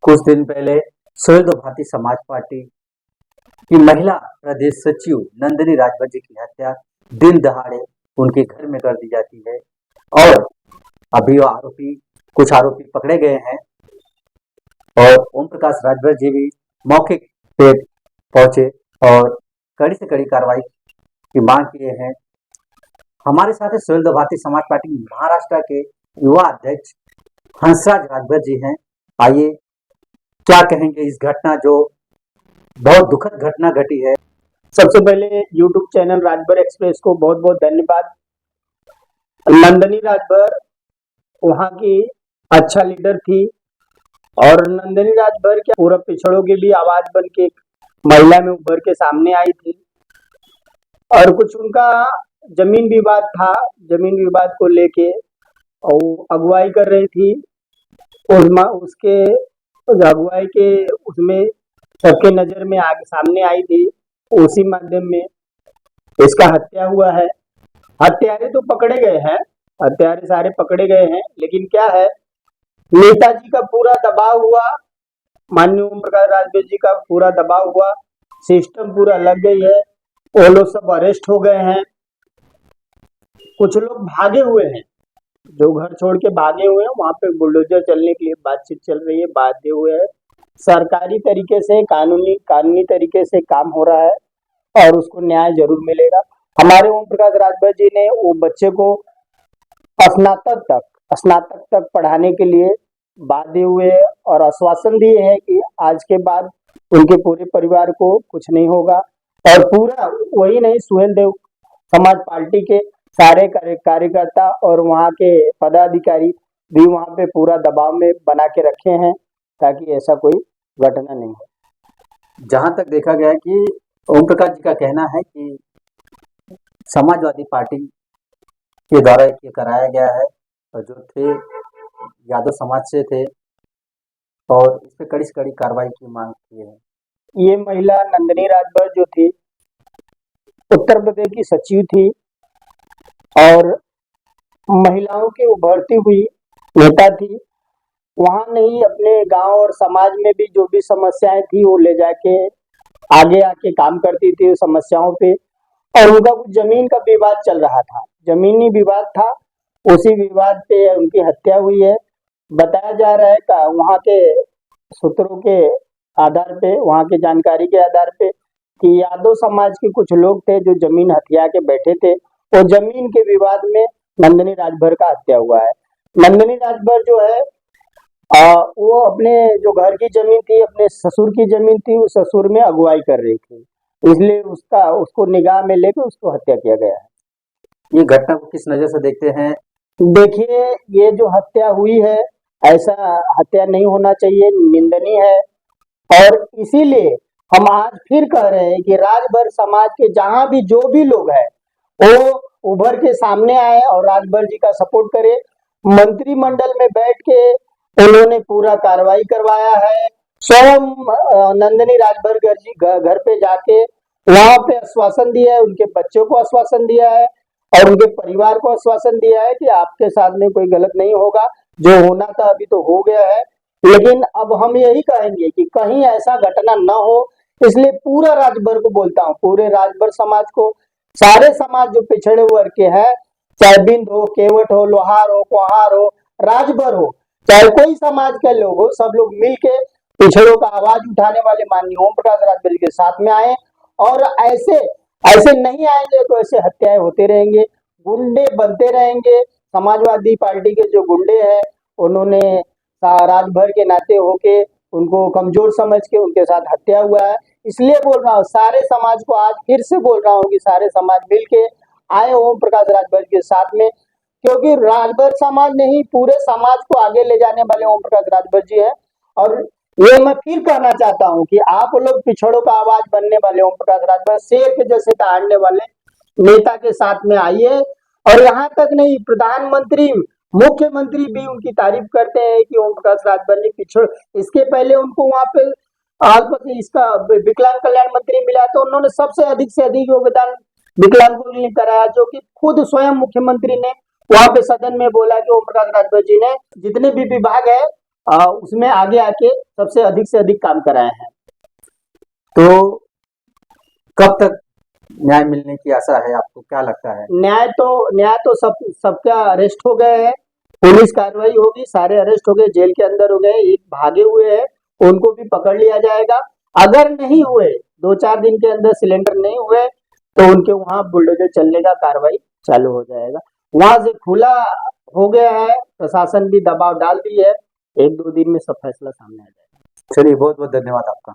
कुछ दिन पहले सुहेलदेव भारतीय समाज पार्टी की महिला प्रदेश सचिव नंदिनी राजभर जी की हत्या दिन दहाड़े उनके घर में कर दी जाती है और अभी कुछ आरोपी पकड़े गए हैं और ओम प्रकाश राजभर जी भी मौके पे पहुंचे और कड़ी से कड़ी कार्रवाई की मांग किए हैं। हमारे साथ सुहेलदेव भारतीय समाज पार्टी महाराष्ट्र के युवा अध्यक्ष हंसराज राजभर जी हैं। आइए क्या कहेंगे इस घटना जो बहुत दुखद घटना घटी है। सबसे पहले YouTube चैनल राजभर एक्सप्रेस को बहुत बहुत धन्यवाद। नंदिनी राजभर वहाँ की अच्छा लीडर थी और नंदिनी राजभर क्या पूरा पिछड़ों की भी आवाज बन के महिला में उभर के सामने आई थी और कुछ उनका जमीन विवाद था। जमीन विवाद को लेके और अगुवाई कर रही थी। उसके अगुवाई के उसमें सबके नजर में आगे सामने आई थी। उसी माध्यम में इसका हत्या हुआ है। हत्यारे तो पकड़े गए हैं, हत्यारे सारे पकड़े गए हैं, लेकिन क्या है नेताजी का पूरा दबाव हुआ, माननीय ओम प्रकाश राजभर जी का पूरा दबाव हुआ, सिस्टम पूरा लग गई है। वो लोग सब अरेस्ट हो गए हैं, कुछ लोग भागे हुए हैं, जो घर छोड़ के भागे हुए हैं। वहां पे बुलडोजर चलने के लिए बातचीत चल रही है, बाध्य हुए हैं। सरकारी तरीके से कानूनी तरीके से काम हो रहा है और उसको न्याय जरूर मिलेगा। हमारे ओम प्रकाश राजभर जी ने वो बच्चे को स्नातक तक पढ़ाने के लिए बाध्य हुए और आश्वासन दिए हैं कि आज के बाद उनके पूरे परिवार को कुछ नहीं होगा। और पूरा वही नहीं, सुहेलदेव समाज पार्टी के सारे कार्यकर्ता और वहाँ के पदाधिकारी भी वहाँ पे पूरा दबाव में बना के रखे हैं ताकि ऐसा कोई घटना नहीं हो। जहां तक देखा गया कि ओम प्रकाश जी का कहना है कि समाजवादी पार्टी के द्वारा ये कराया गया है और जो थे यादव समाज से थे और इस पे कड़ी से कड़ी कार्रवाई की मांग की है। ये महिला नंदिनी राजभर जो थी उत्तर प्रदेश की सचिव थी और महिलाओं की उभरती हुई नेता थी। वहां नहीं, अपने गांव और समाज में भी जो भी समस्याएं थी वो ले जाके आगे आके काम करती थी समस्याओं पे। और उनका कुछ जमीन का विवाद चल रहा था, जमीनी विवाद था, उसी विवाद पे उनकी हत्या हुई है। बताया जा रहा है कि वहाँ के सूत्रों के आधार पे, वहाँ की जानकारी के आधार पे कि यादव समाज के कुछ लोग थे जो जमीन हथिया के बैठे थे, वो जमीन के विवाद में नंदिनी राजभर का हत्या हुआ है। नंदिनी राजभर जो है वो अपने जो घर की जमीन थी, अपने ससुर की जमीन थी, उस ससुर में अगुवाई कर रही थी, इसलिए उसको निगाह में लेकर उसको हत्या किया गया है। ये घटना को किस नजर से देखते हैं? देखिए, ये जो हत्या हुई है, ऐसा हत्या नहीं होना चाहिए, निंदनीय है। और इसीलिए हम आज फिर कह रहे हैं कि राजभर समाज के जहां भी जो भी लोग हैं वो उभर के सामने आए और राजभर जी का सपोर्ट करे। मंत्रिमंडल में बैठ के उन्होंने पूरा कार्रवाई करवाया है। स्वयं नंदिनी राजभर जी घर पे जाके वहां पे आश्वासन दिया है, उनके बच्चों को आश्वासन दिया है और उनके परिवार को आश्वासन दिया है कि आपके साथ में कोई गलत नहीं होगा, जो होना था अभी तो हो गया है। लेकिन अब हम यही कहेंगे कि कहीं ऐसा घटना न हो, इसलिए पूरा राजभर को बोलता हूँ, पूरे राजभर समाज को, सारे समाज जो पिछड़े वर्ग के हैं, चाहे बिंद हो, केवट हो, लोहार हो, कुहार हो, राजभर हो, चाहे कोई समाज के लोग हो, सब लोग मिलके पिछड़ों का आवाज उठाने वाले माननीय ओम प्रकाश राजभर के साथ में आए। और ऐसे नहीं आएंगे तो ऐसे हत्याएं होते रहेंगे, गुंडे बनते रहेंगे। समाजवादी पार्टी के जो गुंडे हैं उन्होंने राजभर के नाते होके उनको कमजोर समझ के उनके साथ हत्या हुआ है। इसलिए बोल रहा हूँ, सारे समाज को आज फिर से बोल रहा हूँ कि सारे समाज मिलके आए ओम प्रकाश राजभर के साथ में, क्योंकि राजभर समाज नहीं, पूरे समाज को आगे ले जाने वाले ओम प्रकाश राजभर जी है। और ये मैं फिर कहना चाहता हूँ कि आप लोग पिछड़ों का आवाज बनने वाले ओम प्रकाश राजभर, शेर के जैसे दहाड़ने वाले नेता के साथ में आइए। और यहाँ तक नहीं, प्रधानमंत्री, मुख्यमंत्री भी उनकी तारीफ करते हैं कि ओम प्रकाश राजभर ने इसके पहले उनको वहां पे इसका विकलांग कल्याण मंत्री मिला तो उन्होंने सबसे अधिक से अधिक योगदान विकलांगों के लिए कराया, जो कि खुद स्वयं मुख्यमंत्री ने वहां पे सदन में बोला कि ओम प्रकाश राजभर जी ने जितने भी विभाग है उसमें आगे आके सबसे अधिक से अधिक काम कराए हैं। तो कब तक न्याय मिलने की आशा है, आपको क्या लगता है? न्याय तो सबका अरेस्ट हो गए हैं, पुलिस कार्रवाई होगी, सारे अरेस्ट हो गए, जेल के अंदर हो गए, एक भागे हुए हैं, उनको भी पकड़ लिया जाएगा। अगर नहीं हुए, 2-4 दिन के अंदर सिलेंडर नहीं हुए, तो उनके वहां बुलडोजर चलने का कार्रवाई चालू हो जाएगा। वहां से खुला हो गया है, प्रशासन भी दबाव डाल दी है, 1-2 दिन में सब फैसला सामने आ जाएगा। चलिए, बहुत बहुत धन्यवाद आपका।